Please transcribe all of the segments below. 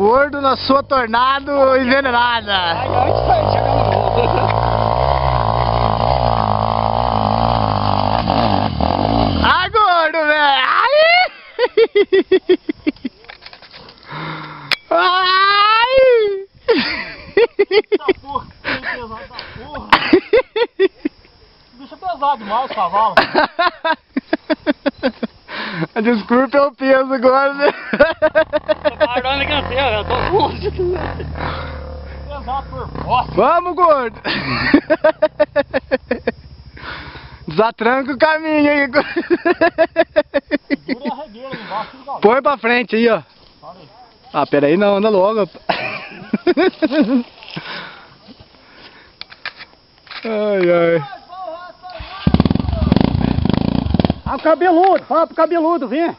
gordo na sua tornado envenenada. Ai, onde vai chegar no mundo? Ai, gordo, velho! Ai! Ai! Tá porra, que pesado da porra. Bicho é pesado demais, cavalo. Desculpe o peso agora, né? Tô guardando aqui assim, eu tô fundo. Pesado por bosta. Vamos, gordo! Desatranca o caminho aí. Segura a regueira embaixo do galão. Põe pra frente aí, ó. Ah, pera aí, não, anda logo. Ai, ai. Ah, o cabeludo, fala pro cabeludo, vem.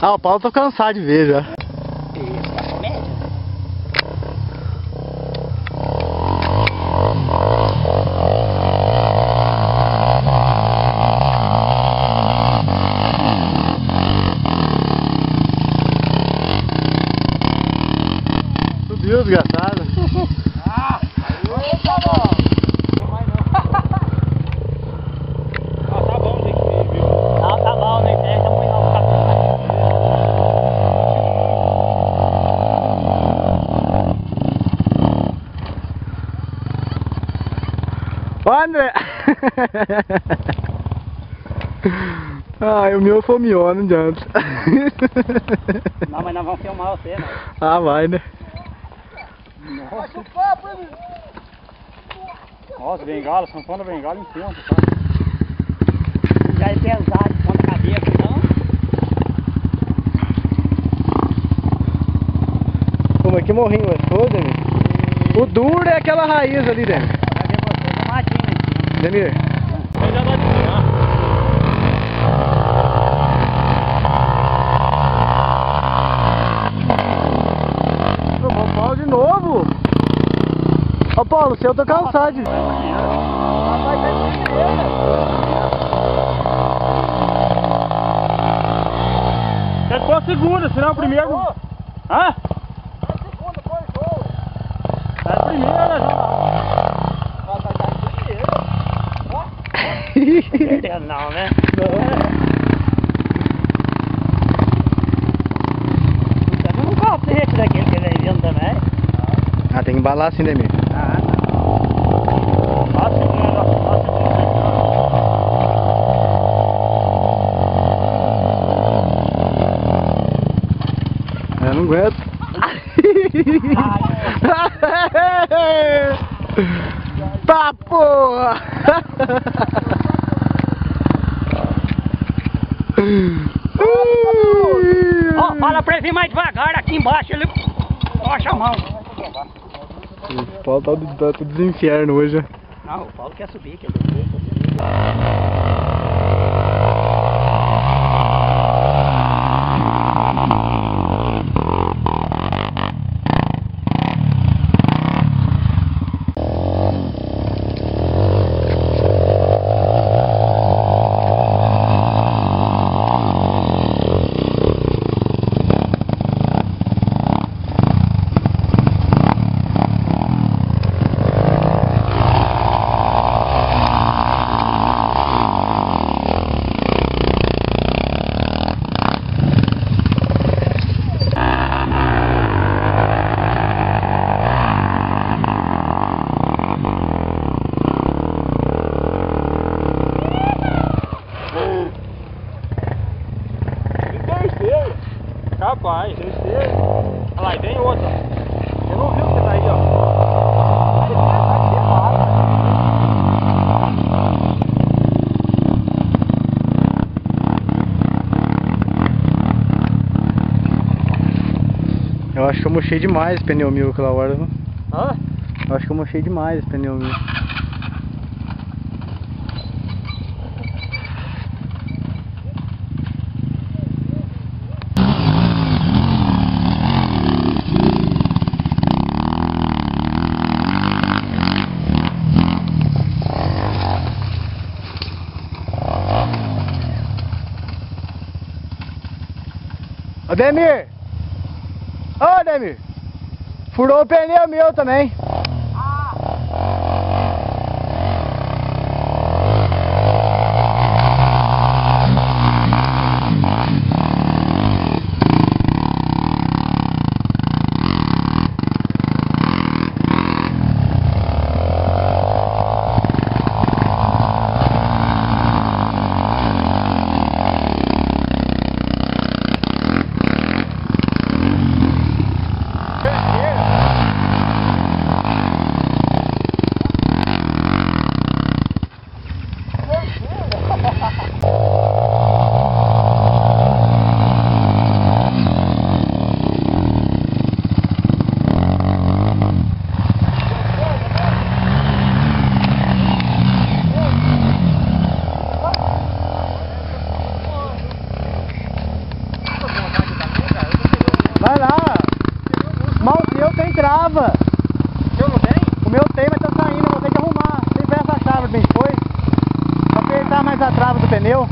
Ah, o Paulo tá cansado de ver já. Subiu, desgraçado. Ah, tá bom. Tá bom, tem que ver, viu? Não, tá bom, nem tem, tá muito não. Ó, André! Ai, o meu fomeou, não adianta. Não, mas nós vamos filmar você, né? Ah, vai, né? Nossa. Nossa, bengala, sanfona bengala em ponta, tá? Já é pesado, ponta cabeça, então. Como é que morrinho é todo, Demir? O duro é aquela raiz ali, Demir. Vai ver você, tem matinho em cima. Demir. Ele já vai desviar. Ô, Paulo de novo! Ô, Paulo, se eu tô cansado de... Quer que for a segunda, senão é o primeiro. Hã? É a primeira já. Certeza não, né? Você não gosta de daquele que ele vendo também? Ah, tem que embalar assim, Demir. Ah, nossa, Eu não aguento. Tá, porra! Ó, fala pra ele vir mais devagar aqui embaixo, ele poxa a mão. O Paulo tá tudo dos infernos hoje. Não, o Paulo quer subir, quer subir. Rapaz, olha lá, e tem outra. Eu não vi o que tá aí, ó. Eu acho que eu mochei demais esse pneu mil aquela hora, viu? Hã? Eu acho que eu mochei demais esse pneu mil. Ademir! Ô, Ademir! Furou o pneu meu também. Vai lá. Mas o seu tem trava. O seu não tem? O meu tem, mas tá saindo. Eu vou ter que arrumar. Tem peça a chave bem depois. Pra apertar mais a trava do pneu.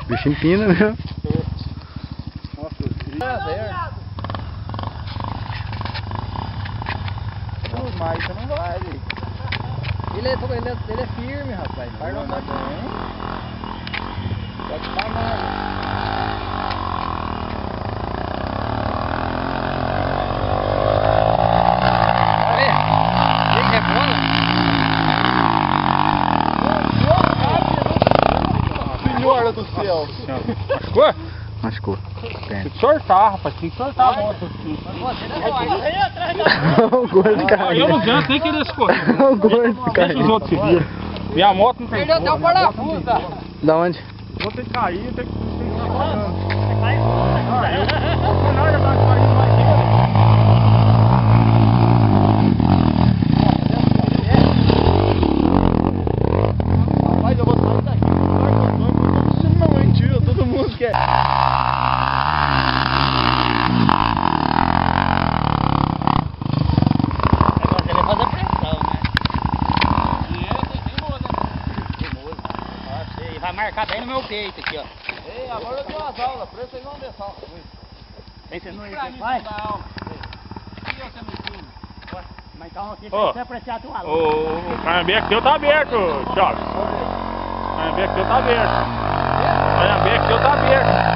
Bicho empina, né? Mas você não vai, velho. Ele é firme, rapaz. Vai não vai bem. Pode ficar mal. Senhora do céu! Machucou? Machucou. Tem que sortar, rapaz. Tem que sortar a moto. O gordo caiu. Eu não adianta nem querer escorrer. O gordo Deixa os caiu. outros se viram. Minha moto não tem. Perdeu até o parafuso, tá? Da onde? Vou ter que cair, tem que ficar parando. O final já tá caindo mais cedo. Rapaz, eu vou sair daqui. Não, mentira, todo mundo quer. Agora você vai fazer pressão, né? E vai marcar bem no meu peito aqui, ó. Ei, agora eu tenho as aulas, por isso vocês vão deixar. Vem você não vai? Mas calma aqui, Ô, você vai apreciar a tua aula. O Canhambeque teu tá aberto, Charles. O Canhambeque teu tá aberto. O Canhambeque teu tá aberto.